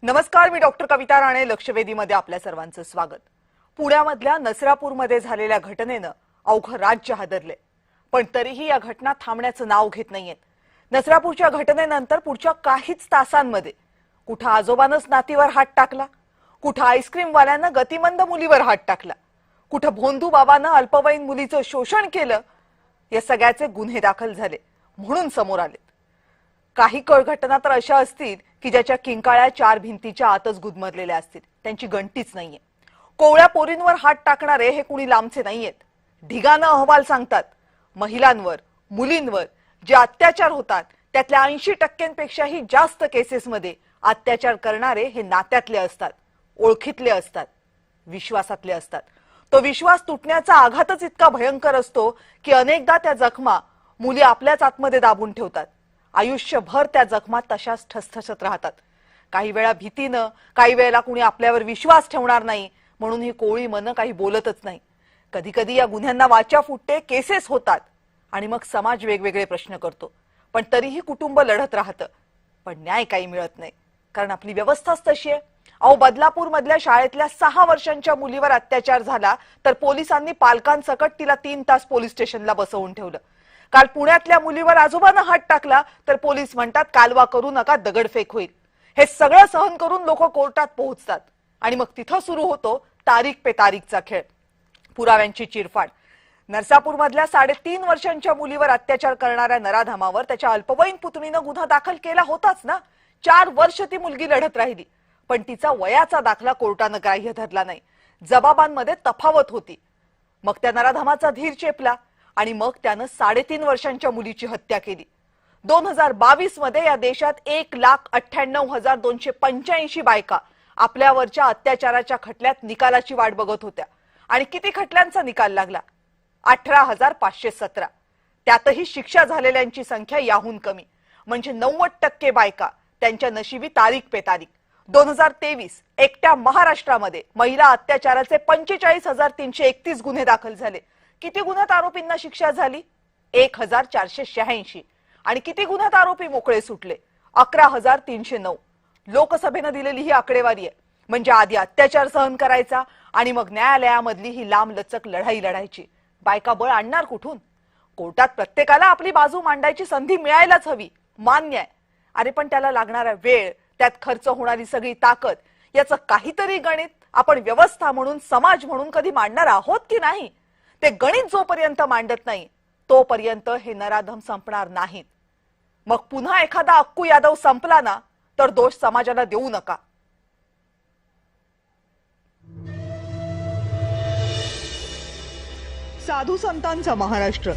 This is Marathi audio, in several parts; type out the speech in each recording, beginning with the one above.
नमस्कार, मी डॉक्टर कविता राणे. लक्षवेधीमध्ये आपल्या सर्वांचं स्वागत. पुण्यामधल्या नसरापूरमध्ये झालेल्या घटनेनं अवघं राज्य हादरले, पण तरीही या घटना थांबण्याचं नाव घेत नाहीयेत. नसरापूरच्या घटनेनंतर पुढच्या काहीच तासांमध्ये कुठं आजोबानंच नातीवर हात टाकला, कुठं आईस्क्रीमवाल्यानं गतिमंद मुलीवर हात टाकला, कुठं भोंदू बाबानं अल्पवयीन मुलीचं शोषण केलं. या सगळ्याचे गुन्हे दाखल झाले म्हणून समोर आले. काही घटना तर अशा असतील की ज्याच्या किंकाळ्या चार भिंतीच्या आतच गुदमरलेल्या असतील, त्यांची गणतीच नाहीये. कोवळ्या पोरींवर हात टाकणारे हे कुणी लांबचे नाहीयेत. ढिगानं अहवाल सांगतात, महिलांवर, मुलींवर जे अत्याचार होतात त्यातल्या 80%पेक्षाही जास्त केसेसमध्ये अत्याचार करणारे हे नात्यातले असतात, ओळखीतले असतात, विश्वासातले असतात. तो विश्वास तुटण्याचा आघातच इतका भयंकर असतो की अनेकदा त्या जखमा मुली आपल्याच आतमध्ये दाबून ठेवतात. आयुष्यभर त्या जखमा तशाच ठसठसत राहतात. काही वेळा भीतीनं, काही वेळेला कुणी आपल्यावर विश्वास ठेवणार नाही म्हणून ही कोळी मन काही बोलतच नाही. कधी कधी या गुन्ह्यांना वाचा फुटते, केसेस होतात आणि मग समाज वेगवेगळे प्रश्न करतो, पण तरीही कुटुंब लढत राहतं. पण न्याय काही मिळत नाही, कारण आपली व्यवस्थाच तशी आहे. अहो, बदलापूर मधल्या शाळेतल्या 6 वर्षांच्या मुलीवर अत्याचार झाला तर पोलिसांनी पालकांसकट तिला 3 तास पोलीस स्टेशनला बसवून ठेवलं. काल पुण्यातल्या मुलीवर आजोबानं हात टाकला तर पोलीस म्हणतात कालवा करू नका, दगडफेक होईल. हे सगळं सहन करून लोक कोर्टात पोहोचतात आणि मग तिथं सुरू होतो तारीख पे तारीखचा खेळ, पुराव्यांची चिरफाड. नरसापूरमधल्या 3.5 वर्षांच्या मुलीवर अत्याचार करणाऱ्या नराधमावर त्याच्या अल्पवयीन पुतणीनं गुन्हा दाखल केला होताच ना. 4 वर्ष ती मुलगी लढत राहिली, पण तिचा वयाचा दाखला कोर्टानं ग्राह्य धरला नाही. जबाबांमध्ये तफावत होती. मग त्या नराधमाचा धीर चेपला आणि मग त्यानं 3.5 वर्षांच्या मुलीची हत्या केली. 2022 मध्ये या देशात 1,98,285 बायका आपल्यावरच्या अत्याचाराच्या खटल्यात निकालाची वाट बघत होत्या. आणि किती खटल्यांचा निकाल लागला? 18,517. त्यातही शिक्षा झालेल्यांची संख्या याहून कमी, म्हणजे 90% बायका त्यांच्या नशिबी तारीख पे तारीख. 2023 एकट्या महाराष्ट्रामध्ये महिला अत्याचाराचे 45,331 गुन्हे दाखल झाले. किती गुन्ह्यात आरोपींना शिक्षा झाली? 1,486. आणि किती गुन्ह्यात आरोपी मोकळे सुटले? 11,309. लोकसभेनं दिलेली ही आकडेवारी आहे. म्हणजे आधी अत्याचार सहन करायचा आणि मग न्यायालयामधली ही लांब लचक लढाई लढायची. बायका बळ आणणार कुठून? कोर्टात प्रत्येकाला आपली बाजू मांडायची संधी मिळायलाच हवी, मान्य आहे. अरे पण त्याला लागणारा वेळ, त्यात खर्च होणारी सगळी ताकद, याचं काहीतरी गणित आपण व्यवस्था म्हणून, समाज म्हणून कधी मांडणार आहोत की नाही? ते गणित जोपर्यंत मांडत नाही तोपर्यंत हे नराधम संपणार नाहीत. मग पुन्हा एखादा अक्कू यादव संपला ना तर दोष समाजाला देऊ नका. साधू संतांचा महाराष्ट्र,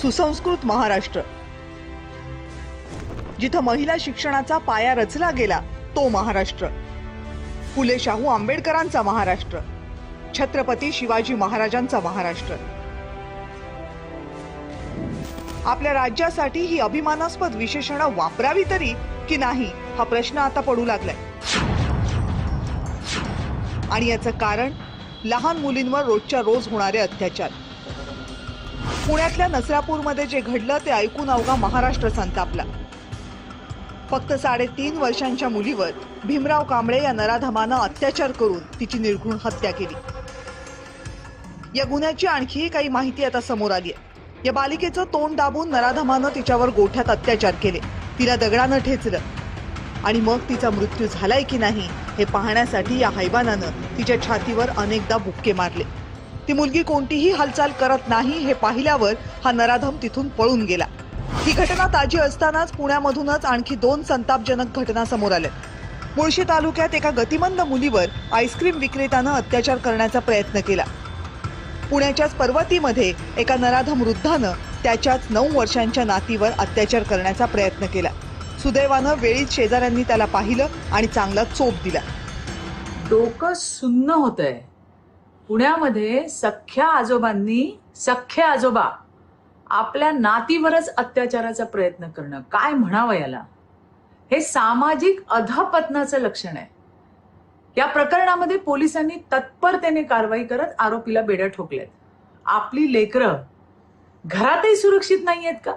सुसंस्कृत महाराष्ट्र, जिथं महिला शिक्षणाचा पाया रचला गेला तो महाराष्ट्र, फुले शाहू आंबेडकरांचा महाराष्ट्र, छत्रपती शिवाजी महाराजांचा महाराष्ट्र. आपल्या राज्यासाठी ही अभिमानास्पद विशेषणं वापरावी तरी की नाही हा प्रश्न आता पडू लागलाय. आणि याचं कारण लहान मुलींवर रोजच्या रोज होणारे अत्याचार. पुण्यातल्या नसरापूरमध्ये जे घडलं ते ऐकून अवघा महाराष्ट्र संतापला. फक्त 3.5 वर्षांच्या मुलीवर भीमराव कांबळे या नराधमानं अत्याचार करून तिची निर्घृण हत्या केली. या गुन्ह्याची आणखीही काही माहिती आता समोर आली आहे. या बालिकेचं तोंड दाबून नराधमानं तिच्यावर गोठ्यात अत्याचार केले, तिला दगडानं ठेचलं आणि मग तिचा मृत्यू झालाय की नाही हे पाहण्यासाठी या हैवानानं तिच्या छातीवर अनेकदा बुक्के मारले. ती मुलगी कोणतीही हालचाल करत नाही हे पाहिल्यावर हा नराधम तिथून पळून गेला. ही घटना ताजी असतानाच पुण्यामधूनच आणखी 2 संतापजनक घटना समोर आल्या. मुळशी तालुक्यात एका गतिमंद मुलीवर आईस्क्रीम विक्रेत्यानं अत्याचार करण्याचा प्रयत्न केला. पुण्याच्याच पर्वतीमध्ये एका नराधम वृद्धानं त्याच्याच 9 वर्षांच्या नातीवर अत्याचार करण्याचा प्रयत्न केला. सुदैवानं वेळीच शेजाऱ्यांनी त्याला पाहिलं आणि चांगला चोप दिला. डोकं सुन्न होतंय. पुण्यामध्ये सख्ख्या आजोबा आपल्या नातीवरच अत्याचाराचा प्रयत्न करणं, काय म्हणावं याला? हे सामाजिक अधपतनाचं लक्षण आहे. या प्रकरणामध्ये पोलिसांनी तत्परतेने कारवाई करत आरोपीला बेड्या ठोकल्यात. आपली लेकरं घरातही सुरक्षित नाहीयेत का?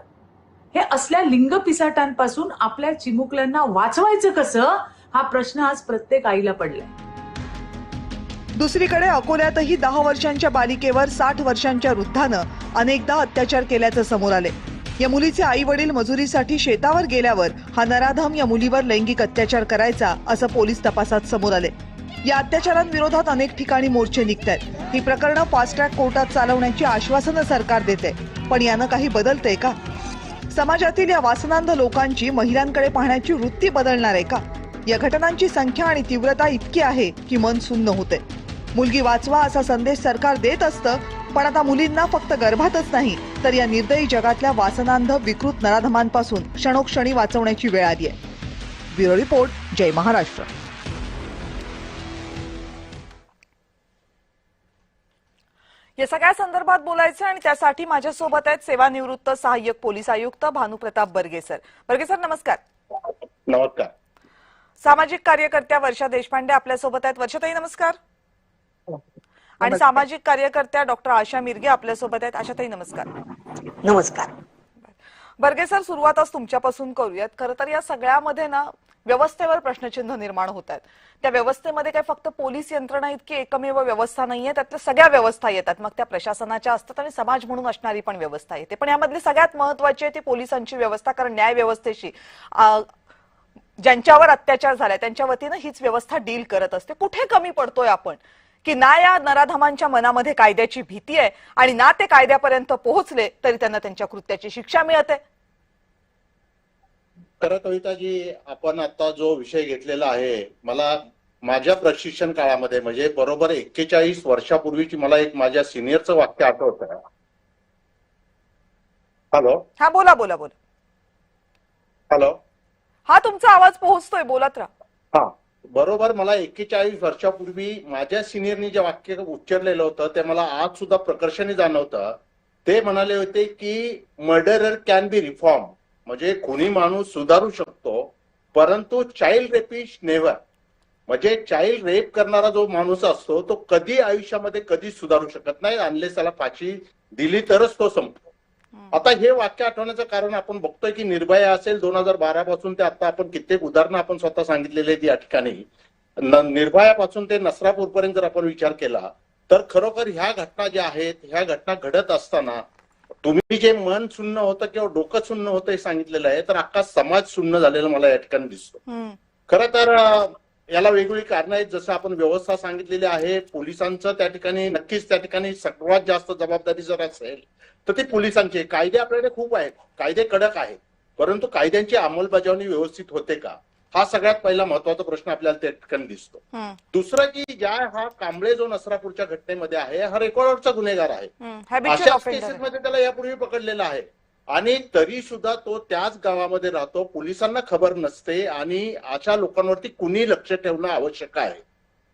हे असल्या लिंग पिसाटांपासून आपल्या चिमुकल्यांना वाचवायचं कसं, हा प्रश्न आज प्रत्येक आईला पडलाय. दुसरीकडे अकोल्यातही 10 वर्षांच्या बालिकेवर 60 वर्षांच्या वृद्धानं अनेकदा अत्याचार केल्याचं समोर आले. या मुलीचे आई वडील मजुरीसाठी शेतावर गेल्यावर हा नराधम या मुलीवर लैंगिक अत्याचार करायचा असं पोलीस तपासात समोर आले. या अत्याचारांविरोधात अनेक ठिकाणी मोर्चे निघतायत. ही प्रकरणं फास्ट ट्रॅक कोर्टात चालवण्याची आश्वासनं सरकार देते, पण यानं काही बदलतंय का? समाजातील या वासनांध लोकांची महिलांकडे पाहण्याची वृत्ती बदलणार आहे का? या घटनांची संख्या आणि तीव्रता इतकी आहे की मन सुन्न होते. मुलगी वाचवा असा संदेश सरकार देत असतं, पण आता मुलींना फक्त गर्भातच नाही तर या निर्दयी जगातल्या वासनांध विकृत नराधमांपासून क्षणोक्षणी वाचवण्याची वेळ आली आहे. ब्युरो रिपोर्ट, जय महाराष्ट्र. या सगळ्या संदर्भात बोलायचं आणि त्यासाठी माझ्यासोबत आहेत सेवानिवृत्त सहाय्यक पोलीस आयुक्त भानुप्रताप बर्गे सर. बर्गे सर, नमस्कार. नमस्कार. सामाजिक कार्यकर्त्या वर्षा देशपांडे आपल्यासोबत आहेत. वर्षाताई, नमस्कार. आणि सामाजिक कार्यकर्त्या डॉक्टर आशा मिरगे आपल्यासोबत आहेत. आशाताई, नमस्कार. नमस्कार. बर्गे सर, सुरुवातच तुमच्यापासून करूयात. खरं तर या सगळ्यामध्ये ना व्यवस्थेवर प्रश्नचिन्ह निर्माण होत आहेत. त्या व्यवस्थेमध्ये काय फक्त पोलीस यंत्रणा इतकी एकमेव व्यवस्था नाहीये, त्यातल्या सगळ्या व्यवस्था येतात. मग त्या प्रशासनाच्या असतात आणि समाज म्हणून असणारी पण व्यवस्था येते. पण यामधली सगळ्यात महत्वाची आहे ती पोलिसांची व्यवस्था. कारण न्याय व्यवस्थेशी ज्यांच्यावर अत्याचार झालाय त्यांच्या वतीनं हीच व्यवस्था डील करत असते. कुठे कमी पडतोय आपण, की ना या नराधमांच्या मनामध्ये कायद्याची भीती आहे आणि ना ते कायद्यापर्यंत पोहोचले तरी त्यांना त्यांच्या कृत्याची शिक्षा मिळते? खरं कविताजी, आपण आता जो विषय घेतलेला आहे, मला माझ्या प्रशिक्षण काळामध्ये म्हणजे बरोबर 41 वर्षापूर्वीची मला एक माझ्या सिनियरचं वाक्य आठवतं. हॅलो. हा, बोला बोला बोला. हॅलो. हा, तुमचा आवाज पोहोचतोय, बोलत राहा. हा, बरोबर मला 41 वर्षापूर्वी माझ्या सिनियरनी जे वाक्य उच्चारलेलं होतं ते मला आज सुद्धा प्रकर्षाने जाणवतं. ते म्हणाले होते की मर्डरर कॅन बी रिफॉर्म, म्हणजे खुनी माणूस सुधारू शकतो, परंतु चाइल्ड रेपिस्ट नेव्हर. म्हणजे चाइल्ड रेप करणारा जो माणूस असतो तो कधी आयुष्यामध्ये कधी सुधारू शकत नाही, अनलेस त्याला फाशी दिली तरच तो संपतो. आता हे वाक्य आठवण्याचं कारण आपण बघतोय की निर्भया असेल 2012 पासून ते आता आपण कित्येक उदाहरणं आपण स्वतः सांगितलेली आहेत या ठिकाणी. निर्भयापासून ते नसरापूरपर्यंत जर आपण विचार केला तर खरोखर ह्या घटना ज्या आहेत, ह्या घटना घडत असताना तुम्ही जे मन सुन्न होतं किंवा डोकं सुन्न होतं हे सांगितलेलं आहे, तर अख्खा समाज सुन्न झालेला मला या ठिकाणी दिसतो. खरं तर याला वेगवेगळी कारणं आहेत. जसं आपण व्यवस्था सांगितलेली आहे, पोलिसांचं त्या ठिकाणी नक्कीच त्या ठिकाणी सर्वात जास्त जबाबदारी जर असेल तर ती पोलिसांची. कायदे आपल्याकडे खूप आहेत, कायदे कडक आहेत, परंतु कायद्यांची अंमलबजावणी व्यवस्थित होते का, हा सगळ्यात पहिला महत्वाचा प्रश्न आपल्याला त्या ठिकाणी दिसतो. दुसरं की ज्या हा कांबळे जो नसरापूरच्या घटनेमध्ये आहे, हा रेकॉर्डवरचा गुन्हेगार आहे. अशाच केसेसमध्ये त्याला यापूर्वी पकडलेला आहे आणि तरी सुद्धा तो त्याच गावामध्ये राहतो, पोलिसांना खबर नसते आणि अशा लोकांवरती कुणी लक्ष ठेवणं आवश्यक आहे.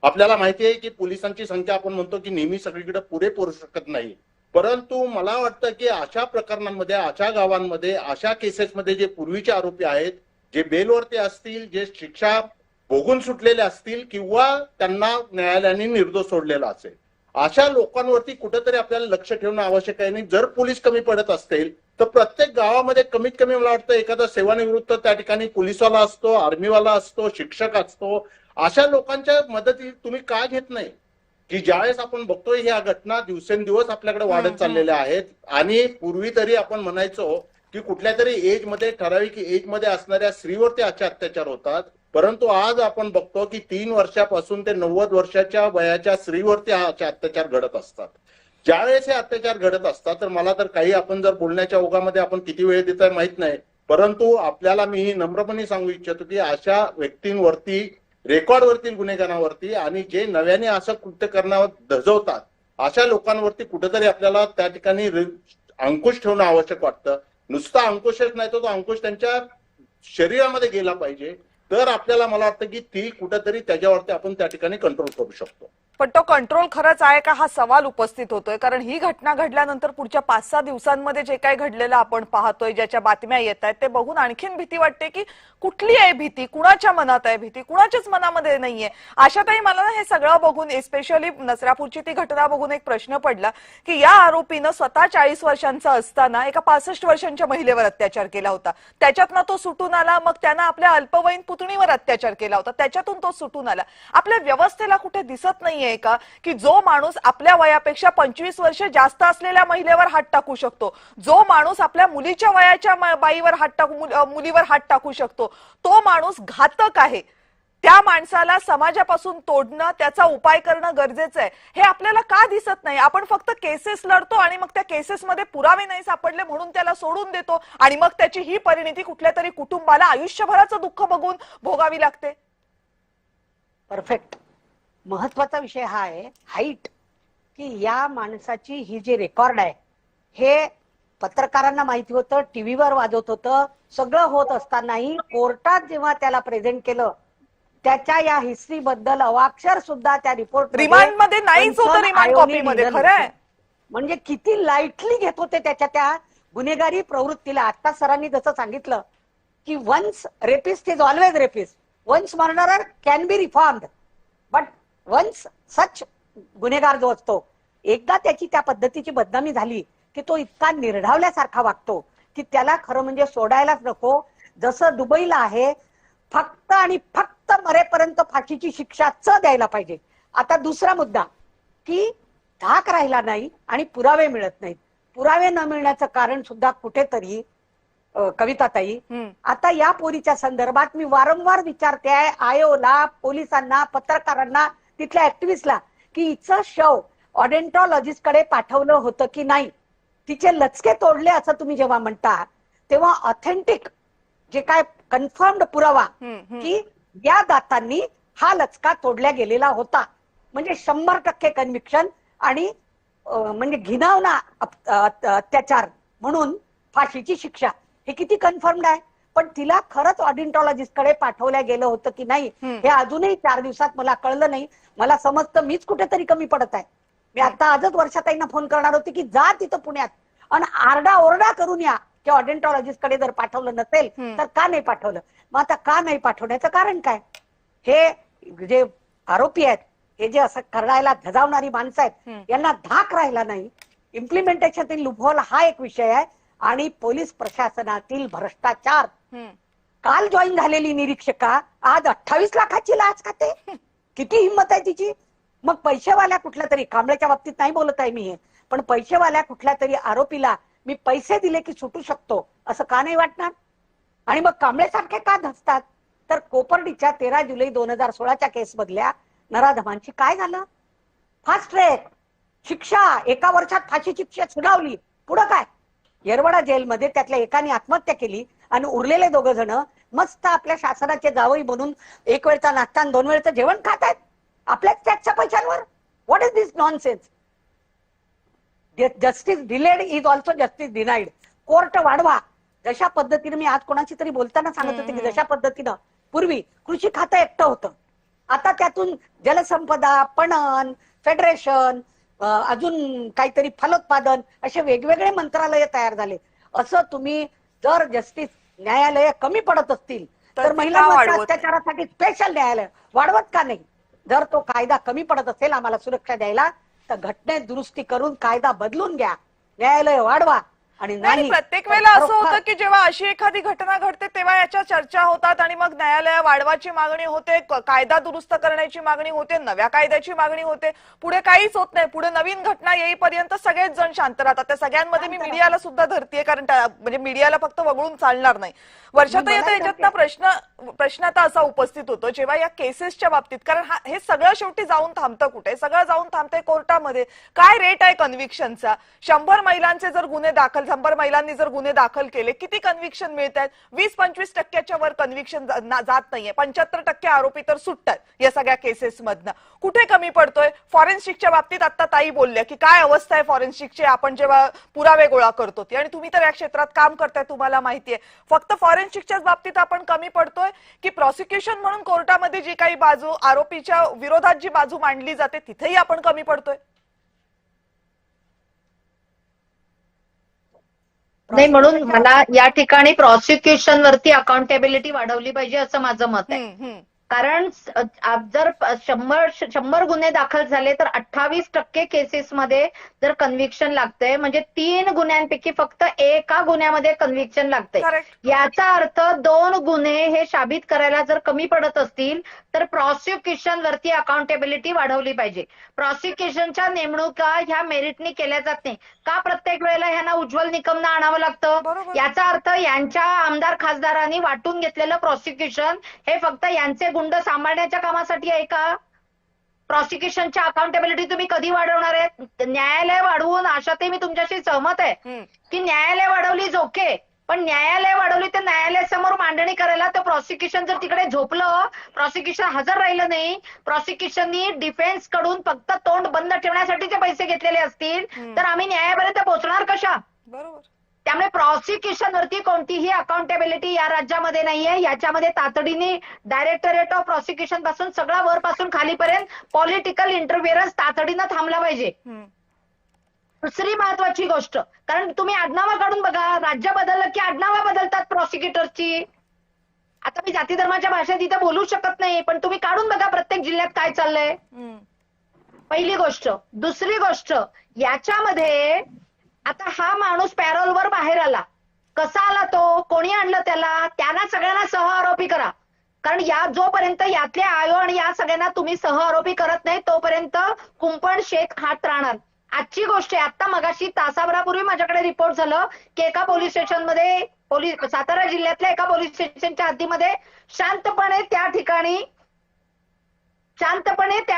आपल्याला माहिती आहे की पोलिसांची संख्या आपण म्हणतो की नेहमी सगळीकडे पुरे पुरू शकत नाही, परंतु मला वाटतं की अशा प्रकरणांमध्ये, अशा गावांमध्ये, अशा केसेसमध्ये जे पूर्वीचे आरोपी आहेत, जे बेलवरती असतील, जे शिक्षा भोगून सुटलेले असतील किंवा त्यांना न्यायालयाने निर्दोष सोडलेला असेल, अशा लोकांवरती कुठेतरी आपल्याला लक्ष ठेवणं आवश्यक आहे. आणि जर पोलीस कमी पडत असतील तर प्रत्येक गावामध्ये कमीत कमी मला वाटतं एखादा सेवानिवृत्त त्या ठिकाणी पोलिसवाला असतो, आर्मीवाला असतो, शिक्षक असतो. अशा लोकांच्या मदती तुम्ही का घेत नाही? की ज्यावेळेस आपण बघतोय ह्या घटना दिवसेंदिवस आपल्याकडे वाढत चाललेल्या आहेत आणि पूर्वी तरी आपण म्हणायचो की कुठल्या तरी एज मध्ये, ठराविक एज मध्ये असणाऱ्या स्त्रीवरती अत्याचार होतात, परंतु आज आपण बघतो की 3 वर्षापासून ते 90 वर्षाच्या वयाच्या स्त्रीवरती अत्याचार घडत असतात. ज्यावेळेस हे अत्याचार घडत असतात तर मला तर काही आपण जर बोलण्याच्या ओघामध्ये आपण किती वेळ देतोय माहित नाही, परंतु आपल्याला मी नम्रपणे सांगू इच्छितो की अशा व्यक्तींवरती, रेकॉर्डवरतील गुन्हेगारांवरती आणि जे नव्याने असं कृत्य करण्यावर धजवतात अशा लोकांवरती कुठेतरी आपल्याला त्या ठिकाणी अंकुश ठेवणं आवश्यक वाटतं. नुसता अंकुशच नाही, तो अंकुश त्यांच्या शरीरामध्ये गेला पाहिजे, तर आपल्याला मला वाटतं की ती कुठेतरी त्याच्यावरती आपण त्या ठिकाणी कंट्रोल करू शकतो. पण तो कंट्रोल खरंच आहे का हा सवाल उपस्थित होतोय. कारण ही घटना घडल्यानंतर पुढच्या 5-6 दिवसांमध्ये जे काही घडलेलं आपण पाहतोय, ज्याच्या बातम्या येत आहेत ते बघून आणखीन भीती वाटते की कुठली आहे भीती, कुणाच्या मनात आहे भीती, कुणाच्याच मनामध्ये नाहीये. आशाताई, मला ना हे सगळं बघून, स्पेशली नसरापूरची ती घटना बघून एक प्रश्न पडला की या आरोपीनं स्वतः 40 वर्षांचा असताना एका 65 वर्षांच्या महिलेवर अत्याचार केला होता. त्याच्यातनं तो सुटून आला. मग त्यानं आपल्या अल्पवयीन पुतणीवर अत्याचार केला होता. त्याच्यातून तो सुटून आला. आपल्या व्यवस्थेला कुठे दिसत नाहीये का की जो माणूस आपल्या वयापेक्षा 25 वर्ष जास्त असलेल्या महिलेवर हात टाकू शकतो, जो माणूस आपल्या मुलीच्या वयाच्या बाईवर मुलीवर हात टाकू शकतो, तो माणूस घातक आहे. त्या माणसाला समाजापासून तोडणं, त्याचा उपाय करणं गरजेचं आहे. हे आपल्याला का दिसत नाही? आपण फक्त केसेस लढतो आणि मग त्या केसेसमध्ये पुरावे नाही सापडले म्हणून त्याला सोडून देतो आणि मग त्याची ही परिणिती कुठल्या तरी कुटुंबाला आयुष्यभराचं दुःख बघून भोगावी लागते. परफेक्ट. महत्वाचा विषय हा आहे हाईट, की या माणसाची ही जी रेकॉर्ड आहे हे पत्रकारांना माहिती होतं, टीव्हीवर वाजवत होतं, सगळं होत असतानाही कोर्टात जेव्हा त्याला प्रेझेंट केलं त्याच्या या हिस्ट्री बद्दल अवाक्षर सुद्धा त्या रिपोर्ट रिमांड मध्ये नाहीच होतं, रिमांड कॉपी मध्ये. खरं आहे. म्हणजे किती लाईटली घेत होते त्याच्या त्या गुन्हेगारी प्रवृत्तीला. आता सरांनी जसं सांगितलं की once rapist is always rapist, once murderer can be reformed, but once such गुन्हेगार जो असतो, एकदा त्याची त्या पद्धतीची बदनामी झाली की तो इतका निर्ढावल्यासारखा वागतो की त्याला खरं म्हणजे सोडायलाच नको. जसं दुबईला आहे, फक्त आणि फक्त मरेपर्यंत फाशीची शिक्षाच द्यायला पाहिजे. आता दुसरा मुद्दा की धाक राहिला नाही आणि पुरावे मिळत नाहीत. पुरावे न मिळण्याचं कारण सुद्धा कुठेतरी कविताताई, आता या पोरीच्या संदर्भात मी वारंवार विचारते आहे आयोला, पोलिसांना, पत्रकारांना, तिथल्या ऍक्टिव्हिस्टला की हिचं शव ऑडेंटॉलॉजिस्ट कडे पाठवलं होतं की नाही. तिचे लचके तोडले असं तुम्ही जेव्हा म्हणता तेव्हा ऑथेंटिक जे काय कन्फर्म्ड पुरावा की या दातांनी हा लचका तोडल्या गेलेला होता, म्हणजे 100% कन्व्हिक्शन आणि म्हणजे घिनावना अत्याचार म्हणून फाशीची शिक्षा, हे किती कन्फर्म्ड आहे. पण तिला खरंच ऑडिंटॉलॉजिस्ट कडे पाठवल्या गेलं होतं की नाही हे अजूनही 4 दिवसात मला कळलं नाही. मला समजतं मीच कुठेतरी कमी पडत आहे. मी आता आजच वर्षाताईंना फोन करणार होते की जा तिथं पुण्यात आणि आरडा ओरडा करून या की ऑडिंटॉलॉजिस्ट कडे जर पाठवलं नसेल तर का नाही पाठवलं. मग आता का नाही पाठवण्याचं कारण काय? हे जे आरोपी आहेत, हे जे असं करायला धजावणारी माणसं आहेत, यांना धाक राहिला नाही. इम्प्लिमेंटेशनतील लूपहोल हा एक विषय आहे आणि पोलीस प्रशासनातील भ्रष्टाचार. काल जॉईन झालेली निरीक्षका आज 28 लाखाची लाच खाते. किती हिंमत आहे तिची. मग पैसेवाल्या कुठल्या तरी, कांबळेच्या बाबतीत नाही बोलत आहे मी हे, पण पैसेवाल्या कुठल्या तरी आरोपीला मी पैसे दिले की सुटू शकतो असं का नाही वाटणार. आणि मग कांबळेसारखे का धसतात. तर कोपर्डीच्या 13 जुलै 2016च्या केस मधल्या नराधमांची काय झालं. फास्ट ट्रॅक शिक्षा, 1 वर्षात फाशी शिक्षा सुनावली. पुढं काय. येरवडा जेलमध्ये त्यातल्या एकाने आत्महत्या केली आणि उरलेले 2 जण मस्त आपल्या शासनाचे जावई बनून 1 वेळचा नाश्ता आणि 2 वेळचं जेवण खात आहेत आपल्याच टॅक्सच्या पैशांवर. What is this nonsense. Justice delayed is also justice denied. Court वाढवा. जशा पद्धतीने मी आज कोणाची तरी बोलताना सांगत होते की जशा पद्धतीनं पूर्वी कृषी खातं एकटं होतं, आता त्यातून जलसंपदा, पणन, फेडरेशन, अजून काहीतरी फलोत्पादन असे वेगवेगळे मंत्रालय तयार झाले. असं तुम्ही जर जस्टिस न्यायालय कमी पडत असतील तर महिलांच्या अत्याचारासाठी स्पेशल न्यायालय वाढवत का नाही. जर तो कायदा कमी पडत असेल आम्हाला सुरक्षा द्यायला तर घटनेत दुरुस्ती करून कायदा बदलून घ्या, न्यायालय वाढवा. आणि नाही, प्रत्येक वेळेला असं होतं की जेव्हा अशी एखादी घटना घडते तेव्हा याच्या चर्चा होतात आणि मग न्यायालय वाढवाची मागणी होते, कायदा दुरुस्त करण्याची मागणी होते, नव्या कायद्याची मागणी होते. पुढे काहीच होत नाही. पुढे नवीन घटना येईपर्यंत सगळेच जण शांत राहतात. त्या सगळ्यांमध्ये मी मीडियाला सुद्धा धरतीये, कारण म्हणजे मीडियाला फक्त वगळून चालणार नाही. वर्षात येतं याच्यातला प्रश्न आता असा उपस्थित होतो जेव्हा या केसेसच्या बाबतीत, कारण हे सगळं शेवटी जाऊन थांबतं कुठे. सगळं जाऊन थांबतंय कोर्टामध्ये. काय रेट आहे कन्व्हिक्शनचा. 100 महिलांचे जर गुन्हे दाखल झंपर महिलांनी जर गुन्हे दाखल केले, किती कन्व्हिक्शन मिळत आहेत? 20-25% वर कन्व्हिक्शन जात नाहीये. 75% आरोपी तर सुटतात या सगळ्या केसेस मधनं. कुठे कमी पडतोय? फॉरेन्सिकच्या बाबतीत आता ताई बोलल्या की काय अवस्था आहे फॉरेन्सिकची आपण जेव्हा पुरावे गोळा करतो ती, आणि तुम्ही तर या क्षेत्रात काम करताय, तुम्हाला माहितीये. फक्त फॉरेन्सिकच्याच बाबतीत आपण कमी पडतोय की प्रॉसिक्युशन म्हणून कोर्टामध्ये जी काही बाजू, आरोपीच्या विरोधात जी बाजू मांडली जाते तिथेही आपण कमी पडतोय? नाही, म्हणून मला या ठिकाणी प्रॉसिक्युशन वरती अकाउंटेबिलिटी वाढवली पाहिजे असं माझं मत आहे. कारण जर 100 गुन्हे दाखल झाले तर 28% केसेसमध्ये जर कन्व्हिक्शन लागतंय, म्हणजे 3 गुन्ह्यांपैकी फक्त एका गुन्ह्यामध्ये कन्व्हिक्शन लागतंय. याचा अर्थ 2 गुन्हे हे साबित करायला जर कमी पडत असतील तर प्रॉसिक्युशन वरती अकाउंटेबिलिटी वाढवली पाहिजे. प्रॉसिक्युशनच्या नेमणुका ह्या मेरिटनी केल्या जात नाही का? प्रत्येक वेळेला ह्यांना उज्ज्वल निकमनं आणावं लागतं. याचा अर्थ यांच्या आमदार खासदारांनी वाटून घेतलेलं प्रॉसिक्युशन हे फक्त यांचे गुंड सांभाळण्याच्या कामासाठी आहे का? प्रॉसिक्युशनच्या अकाउंटेबिलिटी तुम्ही कधी वाढवणार आहेत? न्यायालय वाढवून, आशाताई मी तुमच्याशी सहमत आहे की न्यायालय वाढवली जोके, पण न्यायालय वाढवली तर न्यायालयासमोर मांडणी करायला तर प्रॉसिक्युशन जर तिकडे झोपलं, प्रॉसिक्युशन हजर राहिलं नाही, प्रॉसिक्युशननी डिफेन्स कडून फक्त तोंड बंद ठेवण्यासाठीचे पैसे घेतलेले असतील तर आम्ही न्यायापर्यंत पोहोचणार कशा? बरोबर. त्यामुळे प्रॉसिक्युशन वरती कोणतीही अकाउंटेबिलिटी या राज्यामध्ये नाहीये. याच्यामध्ये तातडीने डायरेक्टरेट ऑफ प्रॉसिक्युशन पासून सगळा वरपासून खालीपर्यंत पॉलिटिकल इंटरफिअरन्स तातडीनं थांबला पाहिजे. दुसरी महत्वाची गोष्ट, कारण तुम्ही आडनावा काढून बघा, राज्य बदललं की आडनावा बदलतात प्रॉसिक्युटरची. आता मी जाती धर्माच्या भाषेत इथे बोलू शकत नाही, पण तुम्ही काढून बघा प्रत्येक जिल्ह्यात काय चाललंय. पहिली गोष्ट. दुसरी गोष्ट, याच्यामध्ये आता हा माणूस पॅरोलवर बाहेर आला, कसा आला तो, कोणी आणलं त्याला, त्यांना सगळ्यांना सह आरोपी करा. कारण या जोपर्यंत यातले आयो आणि या सगळ्यांना तुम्ही सह आरोपी करत नाही तोपर्यंत कुंपण शेख हात राहणार. आजची गोष्ट आहे, आता मगाशी तासाभरापूर्वी माझ्याकडे रिपोर्ट झालं की एका पोलीस स्टेशनमध्ये, सातारा जिल्ह्यातल्या एका पोलीस स्टेशनच्या हद्दीमध्ये शांतपणे त्या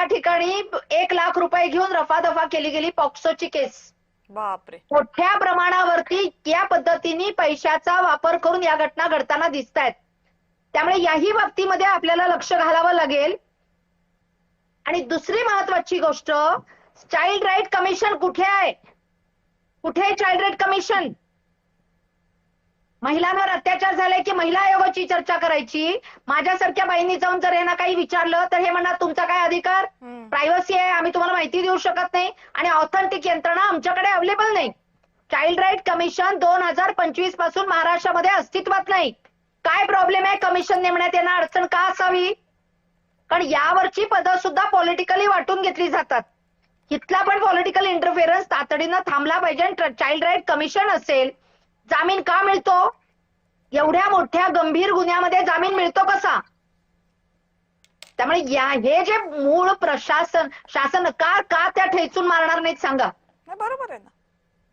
ठिकाणी 1 लाख रुपये घेऊन रफादफा केली गेली. पॉक्सोची केस. बापरे. मोठ्या प्रमाणावरती या पद्धतीने पैशाचा वापर करून या घटना घडताना दिसत आहेत. त्यामुळे याही बाबतीमध्ये आपल्याला लक्ष घालावं लागेल. आणि दुसरी महत्वाची गोष्ट, चाइल्ड राईट कमिशन कुठे आहे? कुठे आहे चाइल्ड राईट कमिशन? महिलांवर अत्याचार झाले की महिला आयोगाची चर्चा करायची. माझ्यासारख्या बाईंनी जाऊन जर यांना काही विचारलं तर हे म्हणणार तुमचा काय अधिकार? प्रायव्हसी आहे, आम्ही तुम्हाला माहिती देऊ शकत नाही आणि ऑथेंटिक यंत्रणा आमच्याकडे अवेलेबल नाही. चाइल्ड राईट कमिशन 2025 पासून महाराष्ट्रामध्ये अस्तित्वात नाही. काय प्रॉब्लेम आहे? कमिशन नेमण्यात यांना अडचण का असावी? कारण यावरची पदं सुद्धा पॉलिटिकली वाटून घेतली जातात. इथला पण पॉलिटिकल इंटरफिअरन्स तातडीनं थांबला पाहिजे. आणि चाइल्ड राईट कमिशन असेल, जामीन का मिळतो? एवढ्या मोठ्या गंभीर गुन्ह्यामध्ये जामीन मिळतो कसा? त्यामुळे हे जे मूळ शासन का त्या ठेचून मारणार नाहीत सांगा? बरोबर आहे ना.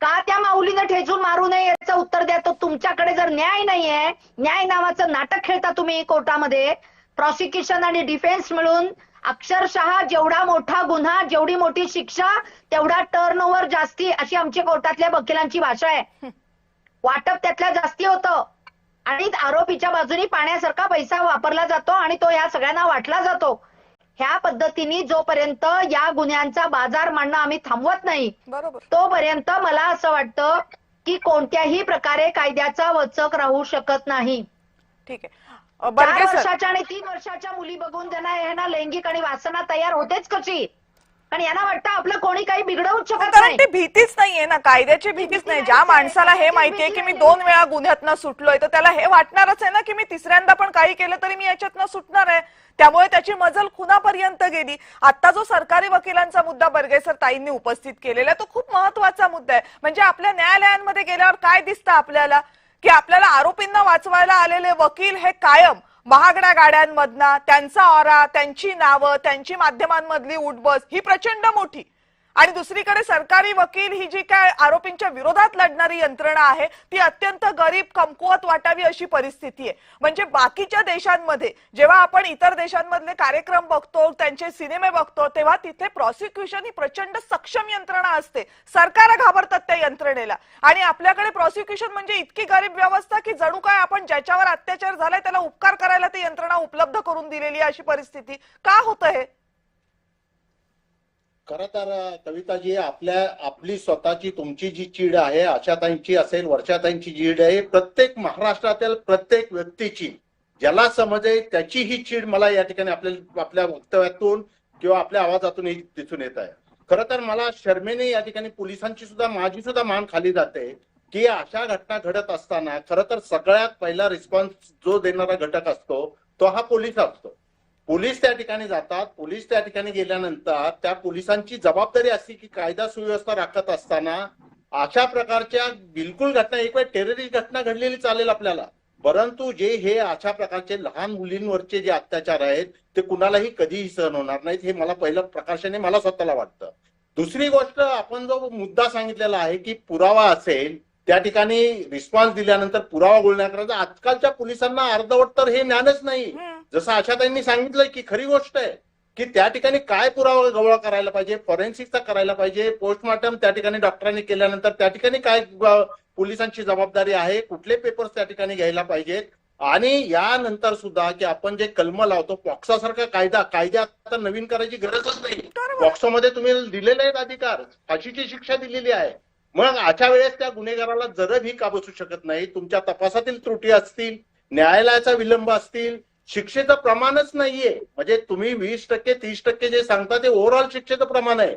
का त्या माऊलीनं ठेचून मारू नये याचं उत्तर द्या. तो तुमच्याकडे जर न्याय नाहीये, न्याय नावाचं नाटक खेळता तुम्ही कोर्टामध्ये. प्रॉसिक्युशन आणि डिफेन्स मिळून अक्षरशः जेवढा मोठा गुन्हा, जेवढी मोठी शिक्षा, तेवढा टर्नओव्हर जास्ती, अशी आमच्या कोर्टातल्या वकिलांची भाषा आहे. वाटप त्यातल्या जास्ती होतं आणि आरोपीच्या बाजूनी पाण्यासारखा पैसा वापरला जातो आणि तो या सगळ्यांना वाटला जातो. ह्या पद्धतीने जोपर्यंत या गुन्ह्यांचा बाजार मांडणं आम्ही थांबवत नाही, बरोबर, तोपर्यंत मला असं वाटतं की कोणत्याही प्रकारे कायद्याचा वचक राहू शकत नाही. ठीक आहे. 4 वर्षाच्या आणि 3 वर्षाच्या मुली बघून त्यांना लैंगिक आणि वासना तयार होतेच कशी? कारण यांना वाटतं आपलं कोणी काही बिघडवूच शकत कारण नाही. ती भीतीच नाहीये ना, कायद्याची भीतीच नाही. ज्या माणसाला हे माहितीये की मी 2 वेळा गुन्ह्यातनं सुटलोय, तर त्याला हे वाटणारच आहे ना की मी तिसऱ्यांदा पण काही केलं तरी मी याच्यातनं सुटणार आहे. त्यामुळे त्याची मजल खुनापर्यंत गेली. आता जो सरकारी वकिलांचा मुद्दा बर्गेसर ताईंनी उपस्थित केलेला तो खूप महत्वाचा मुद्दा आहे. म्हणजे आपल्या न्यायालयांमध्ये गेल्यावर काय दिसतं आपल्याला की आपल्याला आरोपींना वाचवायला आलेले वकील हे कायम महागड्या गाड्यांमधना, त्यांचा ऑरा, त्यांची नावं, त्यांची माध्यमांमधली उठबस ही प्रचंड मोठी, आणि दुसरीकडे सरकारी वकील ही जी काय आरोपींच्या विरोधात लढणारी यंत्रणा आहे ती अत्यंत गरीब कमकुवत वाटावी अशी परिस्थिती आहे. म्हणजे बाकीच्या देशांमध्ये जेव्हा आपण इतर देशांमधले कार्यक्रम बघतो, त्यांचे सिनेमे बघतो, तेव्हा तिथे प्रॉसिक्युशन ही प्रचंड सक्षम यंत्रणा असते. सरकार घाबरतात त्या यंत्रणेला. आणि आपल्याकडे प्रॉसिक्युशन म्हणजे इतकी गरीब व्यवस्था की जणू काय आपण ज्याच्यावर अत्याचार झालाय त्याला उपकार करायला ती यंत्रणा उपलब्ध करून दिलेली आहे. अशी परिस्थिती का होतं हे? खरं तर कविताजी, आपली स्वतःची तुमची जी चीड आहे, आशाताईंची असेल, वर्षाताईंची चीड आहे, प्रत्येक महाराष्ट्रातील प्रत्येक व्यक्तीची ज्याला समजेल त्याची ही चीड मला या ठिकाणी आपल्या वक्तव्यातून किंवा आपल्या आवाजातून दिसून येत आहे. खरं तर मला शर्मेने या ठिकाणी पोलिसांची सुद्धा, माझी सुद्धा मान खाली जाते की अशा घटना घडत असताना खरं तर सगळ्यात पहिला रिस्पॉन्स जो देणारा घटक असतो तो हा पोलीस असतो. पोलीस त्या ठिकाणी जातात. पोलीस त्या ठिकाणी गेल्यानंतर त्या पोलिसांची जबाबदारी असते की कायदा सुव्यवस्था राखत असताना अशा प्रकारच्या बिलकुल घटना, एक वेळ टेररिस्ट घटना घडलेली चालेल आपल्याला, परंतु जे हे अशा प्रकारचे लहान मुलींवरचे जे अत्याचार आहेत ते कुणालाही कधीही सहन होणार नाहीत, हे मला पहिलं प्रकाशाने मला स्वतःला वाटतं. दुसरी गोष्ट, आपण जो मुद्दा सांगितलेला आहे की पुरावा असेल, त्या ठिकाणी रिस्पॉन्स दिल्यानंतर पुरावा गोळा करायचा, आजकालच्या पोलिसांना अर्धवट तर हे ज्ञानच नाही. जसं आशाताईंनी सांगितलं की खरी गोष्ट आहे की त्या ठिकाणी काय पुरावा गोळा करायला पाहिजे, फॉरेन्सिकचा करायला पाहिजे, पोस्टमॉर्टम त्या ठिकाणी डॉक्टरांनी केल्यानंतर त्या ठिकाणी काय पोलिसांची जबाबदारी आहे, कुठले पेपर्स त्या ठिकाणी घ्यायला पाहिजेत. आणि यानंतर सुद्धा की आपण जे कलम लावतो, पॉक्सोसारखा कायदा आता नवीन करायची गरजच नाही. पॉक्सोमध्ये तुम्ही दिलेले आहेत अधिकार, फाशीची शिक्षा दिलेली आहे. मग अशा वेळेस त्या गुन्हेगाराला जरबही का बसू शकत नाही. तुमच्या तपासातील त्रुटी असतील, न्यायालयाचा विलंब असतील, शिक्षेचं प्रमाणच नाहीये. म्हणजे तुम्ही 20% 30% जे सांगता ते ओव्हरऑल शिक्षेचं प्रमाण आहे.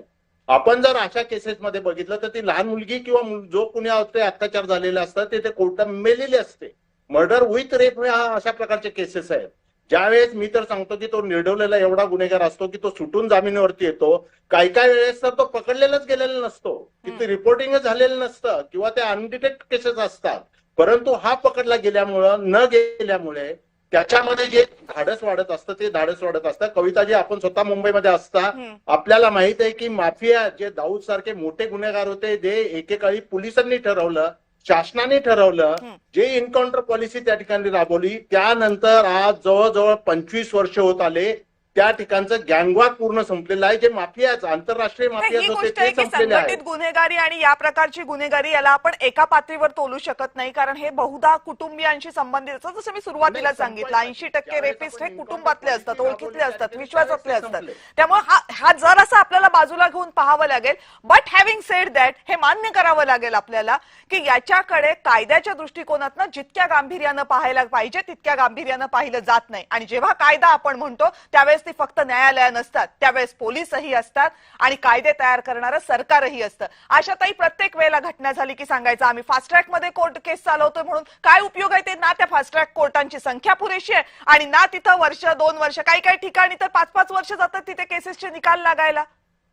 आपण जर अशा केसेसमध्ये बघितलं तर ती लहान मुलगी किंवा जो कुणी अत्याचार झालेले असतात ते कोर्टात मेलेले असते. मर्डर विथ रेप ह्या अशा प्रकारचे केसेस आहेत. ज्यावेळेस मी तर सांगतो की तो निर्डवलेला एवढा गुन्हेगार असतो की तो सुटून जामिनावरती येतो, काही वेळेस तर तो पकडलेलाच गेलेला नसतो, की ते रिपोर्टिंगच झालेलं नसतं किंवा ते अनडिटेक्ट केसेस असतात. परंतु हा पकडला गेल्यामुळे त्याच्यामध्ये जे धाडस वाढत असतं ते धाडस वाढत असतं. कविताजी, आपण स्वतः मुंबईमध्ये असता, आपल्याला माहित आहे की माफिया जे दाऊद सारखे मोठे गुन्हेगार होते, जे एकेकाळी पोलिसांनी ठरवलं, शासनाने ठरवलं, जे एन्काउंटर पॉलिसी त्या ठिकाणी राबवली, त्यानंतर आज जवळजवळ 25 वर्ष होत आले, त्या ठिकाणचं गँगवॉर पूर्ण संपलेलं आहे. जे माफियाज, आंतरराष्ट्रीय माफियाज होते ते संपलेले आहेत. संघटित गुन्हेगारी आणि या प्रकारची गुन्हेगारी याला आपण एका पातळीवर तोलू शकत नाही, कारण हे बहुधा कुटुंबियांशी संबंधित असतं. जसं मी सुरुवातीला सांगितलं, 80% रेपिस्ट हे कुटुंबातले असतात, ओळखीतले असतात, विश्वासातले असतात. त्यामुळे हा जरासा आपल्याला बाजूला घेऊन पाहावं लागेल. बट हॅव्हिंग सेड दॅट, हे मान्य करावं लागेल आपल्याला की याच्याकडे कायद्याच्या दृष्टिकोनातनं जितक्या गांभीर्यानं पाहायला पाहिजे तितक्या गांभीर्यानं पाहिलं जात नाही. आणि जेव्हा कायदा आपण म्हणतो त्यावेळेस ती फक्त न्यायालय नसतात, त्यावेळेस पोलीसही असतात आणि कायदे तयार करणारं सरकारही असतं. आशाताई, प्रत्येक वेळेला घटना झाली की सांगायचं आम्ही फास्ट ट्रॅक मध्ये कोर्ट केस चालवतोय म्हणून. काय उपयोग आहे ते? ना त्या फास्ट ट्रॅक कोर्टांची संख्या पुरेशी आहे आणि ना तिथं वर्ष 2 वर्ष, काही ठिकाणी तर 5-5 वर्ष जातात तिथे केसेसचे निकाल लागायला.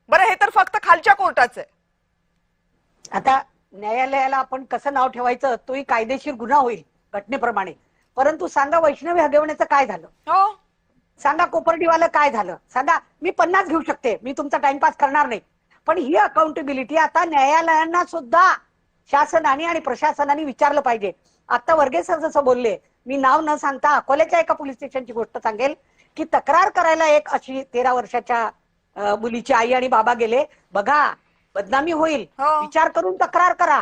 बरं, हे तर फक्त खालच्या कोर्टाचं आहे. आता न्यायालयाला आपण कसं नाव ठेवायचं तोही कायदेशीर गुन्हा होईल घटनेप्रमाणे. परंतु सांगा, वैष्णवी हगवण्याचं काय झालं? हो, सांगा, कोपर्डीवालं काय झालं? सांगा, मी 50 घेऊ शकते, मी तुमचा टाइमपास करणार नाही. पण ही अकाउंटेबिलिटी आता न्यायालयांना सुद्धा शासनाने आणि प्रशासनाने विचारलं पाहिजे. आता वर्गे सर जसं बोलले, मी नाव न सांगता अकोल्याच्या एका पोलीस स्टेशनची गोष्ट सांगेल की तक्रार करायला एक अशी 13 वर्षाच्या मुलीची आई आणि बाबा गेले. बघा, बदनामी होईल, विचार करून तक्रार करा.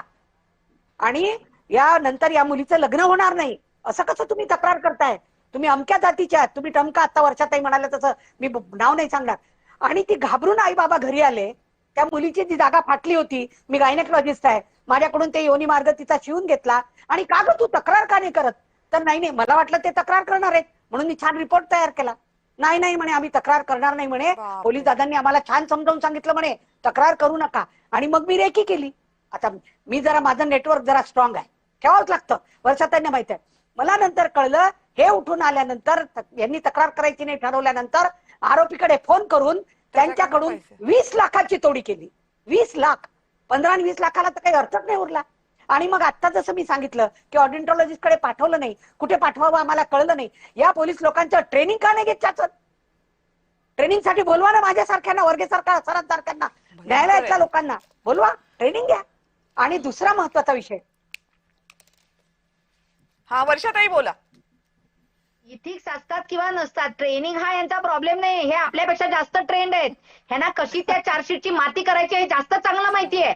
आणि या नंतर या मुलीचं लग्न होणार नाही असं कसं तुम्ही तक्रार करताय? तुम्ही अमक्या जातीच्या आहात, तुम्ही टमका, आता वर्षाताई म्हणाले तसं, मी नाव नाही सांगणार. आणि ती घाबरून आई बाबा घरी आले. त्या मुलीची जी जागा फाटली होती, मी गायनेकॉलॉजिस्ट आहे, माझ्याकडून ते योनी मार्ग तिचा शिवून घेतला. आणि का ग तू तक्रार का नाही करत? तर नाही, मला वाटलं ते तक्रार करणार आहेत म्हणून मी छान रिपोर्ट तयार केला. नाही म्हणे, आम्ही तक्रार करणार नाही म्हणे. पोलीस दादांनी आम्हाला छान समजावून सांगितलं म्हणे तक्रार करू नका. आणि मग मी रेकी केली. आता मी जरा, माझं नेटवर्क जरा स्ट्रॉंग आहे, ठेवावंच लागतं. वर्षाताईंना माहित आहे. मला नंतर कळलं, हे उठून आल्यानंतर, यांनी तक्रार करायची नाही ठरवल्यानंतर आरोपीकडे फोन करून त्यांच्याकडून 20 लाखाची तोडी केली. 20 लाख, 15 आणि 20 लाखाला तर काही अर्थच नाही उरला. आणि मग आता जसं मी सांगितलं की ऑडिओलॉजिस्ट कडे पाठवलं नाही, कुठे पाठवावं आम्हाला कळलं नाही. या पोलीस लोकांचं ट्रेनिंग का नाही घेत? ट्रेनिंगसाठी बोलवा ना माझ्यासारख्यांना, वर्गेसारख्या सरांसारख्यांना, न्यायालयातल्या लोकांना बोलवा, ट्रेनिंग घ्या. आणि दुसरा महत्वाचा विषय, हा वर्षाताई बोला. इथिक्स असतात किंवा नसतात, ट्रेनिंग हा यांचा प्रॉब्लेम नाही. हे आपल्यापेक्षा जास्त ट्रेंड आहेत. ह्यांना कशी त्या चार्जशीटची माती करायची हे जास्त चांगलं माहिती आहे.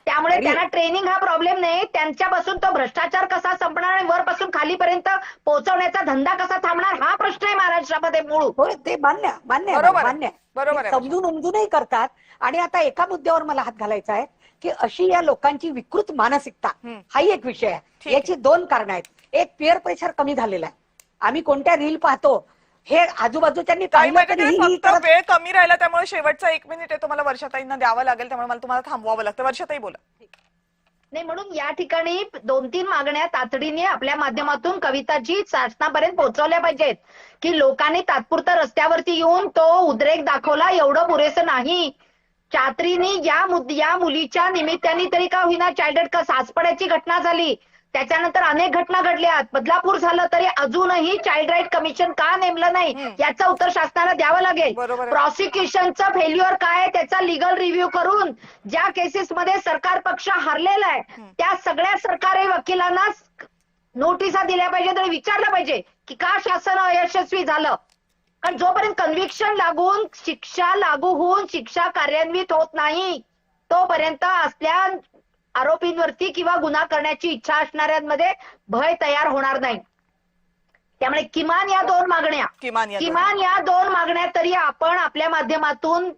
त्यामुळे त्यांना ट्रेनिंग हा प्रॉब्लेम नाही. त्यांच्यापासून तो भ्रष्टाचार कसा संपणार आणि वरपासून खालीपर्यंत पोहोचवण्याचा धंदा कसा थांबणार हा प्रश्न आहे महाराष्ट्रामध्ये मूळ. होय ते मान्य मान्य आहे, बरोबर आहे. मान्य आहे. बरोबर ते आहे. समजून उमजूनही करतात. आणि आता एका मुद्द्यावर मला हात घालायचा आहे की अशी या लोकांची विकृत मानसिकता, हाही एक विषय ठीक आहे. आहे. याची दोन कारणं आहेत. एक, पिअर प्रेशर कमी झालेला आहे. आम्ही कोणत्या रील पाहतो हे आजूबाजूच्यांनी ताई पाहिलं माझ्याकडे तरी ही फक्त करत वेळ कमी राहिला, त्यामुळे शेवटचा 1 मिनिट आहे तो मला वर्षाताईंना द्यावा लागेल, त्यामुळे मला तुम्हाला थांबवावं लागतं. वर्षाताई बोला. नाही, म्हणून या ठिकाणी 2-3 मागण्या तातडीने आपल्या माध्यमातून कविताजी शासनापर्यंत पोहोचवल्या पाहिजेत की लोकांनी तात्पुरतं रस्त्यावरती येऊन तो उद्रेक दाखवला एवढं पुरेसं नाही. चात्रीनी या मुलीच्या निमित्ताने तरी का होईना चाइल्ड सासपड्याची घटना झाली, त्याच्यानंतर अनेक घटना घडल्यात. बदलापूर झालं तरी अजूनही चाइल्ड राईट कमिशन का नेमलं नाही याचं उत्तर शासनाला द्यावं लागेल. बरोबर आहे. प्रॉसिक्युशनचं फेल्युअर काय आहे त्याचा लिगल रिव्ह्यू करून ज्या केसेसमध्ये सरकार पक्ष हरलेला आहे त्या सगळ्या सरकारी वकिलांना नोटिसा दिल्या पाहिजेत आणि विचारलं पाहिजे की का शासन अयशस्वी झालं. कारण जोपर्यंत कन्व्हिक्शन लागून शिक्षा लागू होऊन शिक्षा कार्यान्वित होत नाही तोपर्यंत असल्या आरोपींवरती किंवा गुन्हा करण्याची इच्छा असणाऱ्यांमध्ये भय तयार होणार नाही. त्यामुळे किमान या दोन मागण्या तरी आपण आपल्या माध्यमातून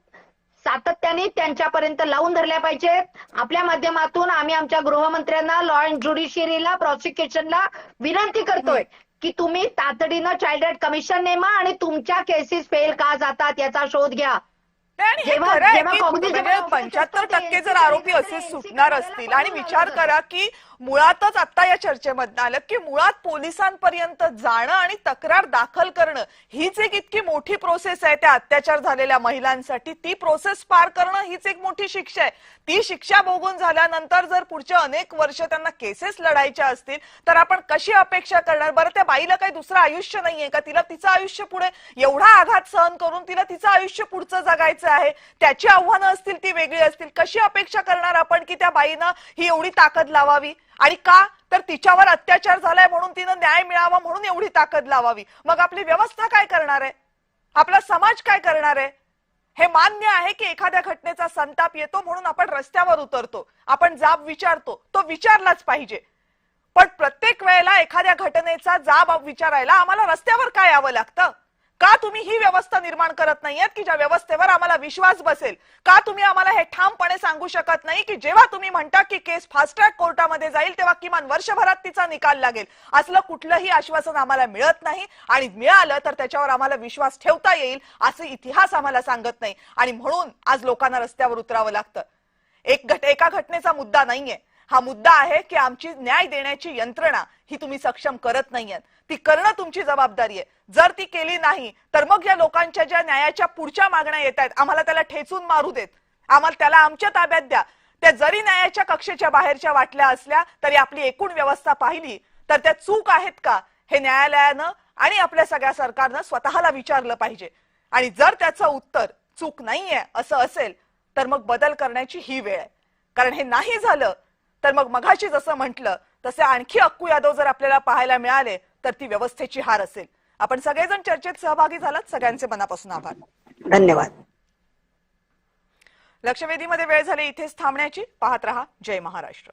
सातत्याने त्यांच्यापर्यंत लावून धरल्या पाहिजेत. आपल्या माध्यमातून आम्ही आमच्या गृहमंत्र्यांना, लॉ अँड ज्युडिशियरीला, प्रॉसिक्युशनला विनंती करतोय की तुम्ही तातडीनं चाइल्ड राईट कमिशन नेमा आणि तुमच्या केसेस फेल का जातात याचा शोध घ्या. आणि हे खरं आहे की म्हणजे 75% जर आरोपी असे सुटणार असतील, आणि विचार करा की मुळातच आता या चर्चेमध्ये आलं की मुळात पोलिसांपर्यंत जाणं आणि तक्रार दाखल करणं हीच एक इतकी मोठी प्रोसेस आहे त्या अत्याचार झालेल्या महिलांसाठी. ती प्रोसेस पार करणं हीच एक मोठी शिक्षा आहे. ती शिक्षा भोगून झाल्यानंतर जर पुढच्या अनेक वर्ष त्यांना केसेस लढायच्या असतील तर आपण कशी अपेक्षा करणार? बरं, त्या बाईला काही दुसरं आयुष्य नाहीये का? तिला तिचं आयुष्य पुढे एवढा आघात सहन करून तिला तिचं आयुष्य पुढचं जगायचं आहे. त्याची आव्हानं असतील ती वेगळी असतील. कशी अपेक्षा करणार आपण की त्या बाईनं ही एवढी ताकद लावावी? आणि का तर तिच्यावर अत्याचार झालाय म्हणून तिनं न्याय मिळावा म्हणून एवढी ताकद लावावी. मग आपली व्यवस्था काय करणार आहे? आपला समाज काय करणार आहे? हे मान्य आहे की एखाद्या घटनेचा संताप येतो म्हणून आपण रस्त्यावर उतरतो, आपण जाब विचारतो, तो विचारलाच पाहिजे. पण प्रत्येक वेळेला एखाद्या घटनेचा जाब विचारायला आम्हाला रस्त्यावर काय यावं लागतं? का तुम्ही ही व्यवस्था निर्माण करत नाहीयेत की ज्या व्यवस्थेवर आम्हाला विश्वास बसेल? का तुम्ही आम्हाला हे ठामपणे सांगू शकत नाही की जेव्हा तुम्ही म्हणता की केस फास्ट ट्रॅक कोर्टामध्ये जाईल तेव्हा किमान वर्षभरात तिचा निकाल लागेल? असलं कुठलंही आश्वासन आम्हाला मिळत नाही, आणि मिळालं तर त्याच्यावर आम्हाला विश्वास ठेवता येईल असं इतिहास आम्हाला सांगत नाही. आणि म्हणून आज लोकांना रस्त्यावर उतरावं लागतं. एका घटनेचा मुद्दा नाहीये, हा मुद्दा आहे की आमची न्याय देण्याची यंत्रणा ही तुम्ही सक्षम करत नाहीयेत. ती करणं तुमची जबाबदारी आहे. जर ती केली नाही तर मग या लोकांच्या ज्या न्यायाच्या पुढच्या मागण्या येत आहेत, आम्हाला त्याला ठेचून मारू देत, आम्हाला त्याला आमच्या ताब्यात द्या, त्या जरी न्यायाच्या कक्षेच्या बाहेरच्या वाटल्या असल्या तरी आपली एकूण व्यवस्था पाहिली तर त्या चूक आहेत का हे न्यायालयानं आणि आपल्या सगळ्या सरकारनं स्वतःला विचारलं पाहिजे. आणि जर त्याचं उत्तर चूक नाहीये असं असेल तर मग बदल करण्याची ही वेळ आहे. कारण हे नाही झालं तर मग मघाशी जसं म्हटलं तसे आणखी अक्कू यादव जर आपल्याला पाहायला मिळाले तर ती व्यवस्थेची हार असेल. आपण सगळेजण चर्चेत सहभागी झालात, सगळ्यांचे मनापासून आभार. धन्यवाद. लक्षवेधीमध्ये वेळ झाली इथेच थांबण्याची. पाहत रहा जय महाराष्ट्र.